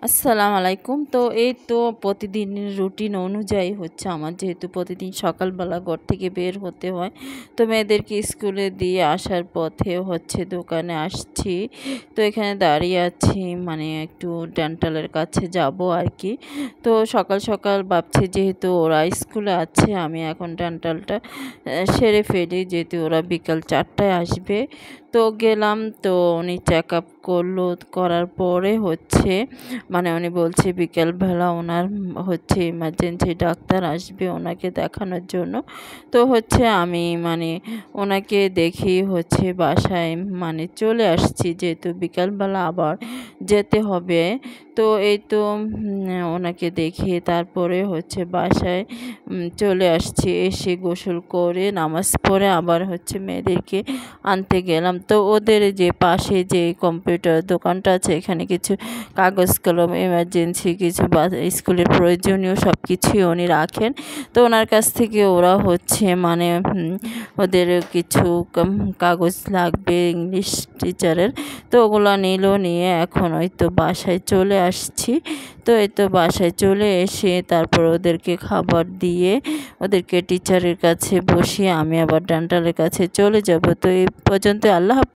আসসালামু আলাইকুম। তো এই তো প্রতিদিনের রুটিন অনুযায়ী হচ্ছে আমার যেহেতু প্রতিদিন সকালবেলা ঘর থেকে বের হতে হয়, তো মেয়েদেরকে স্কুলে দিয়ে আসার পথে হচ্ছে দোকানে আসছি। তো এখানে দাঁড়িয়ে আছি, মানে একটু ডেন্টালের কাছে যাব আর কি। তো সকাল সকাল ভাবছি যেহেতু ওরা স্কুলে আছে, আমি এখন ডেন্টালটা সেরে ফেলি, যেহেতু ওরা বিকাল 4টায় আসবে। তো গেলাম, তো উনি চেক আপ করলো, করার পরে হচ্ছে মানে উনি বলছে বিকেলবেলা ওনার হচ্ছে ইমার্জেন্সি ডাক্তার আসবে ওনাকে দেখানোর জন্য। তো হচ্ছে আমি মানে ওনাকে দেখেই হচ্ছে বাসায় মানে চলে আসছি, যেহেতু বিকালবেলা আবার যেতে হবে। তো এই তো ওনাকে দেখে তারপরে হচ্ছে বাসায় চলে আসছি। এসে গোসল করে নামাজ পড়ে আবার হচ্ছে মেয়েদেরকে আনতে গেলাম। তো ওদের যে পাশে যে কম্পিউটার দোকানটা আছে, এখানে কিছু কাগজ কলম এমার্জেন্সি কিছু বা স্কুলের প্রয়োজনীয় সব কিছুই উনি রাখেন। তো ওনার কাছ থেকে ওরা হচ্ছে মানে ওদের কিছু কাগজ লাগবে ইংলিশ টিচারের, তো ওগুলো নিল, নিয়ে এখন ওই তো বাসায় চলে আসছি। তো এই তো বাসায় চলে এসে তারপর ওদেরকে খাবার দিয়ে ওদেরকে টিচারের কাছে বসিয়ে আমি আবার ডেন্টালের কাছে চলে যাব। তো এই পর্যন্ত। আল্লাহ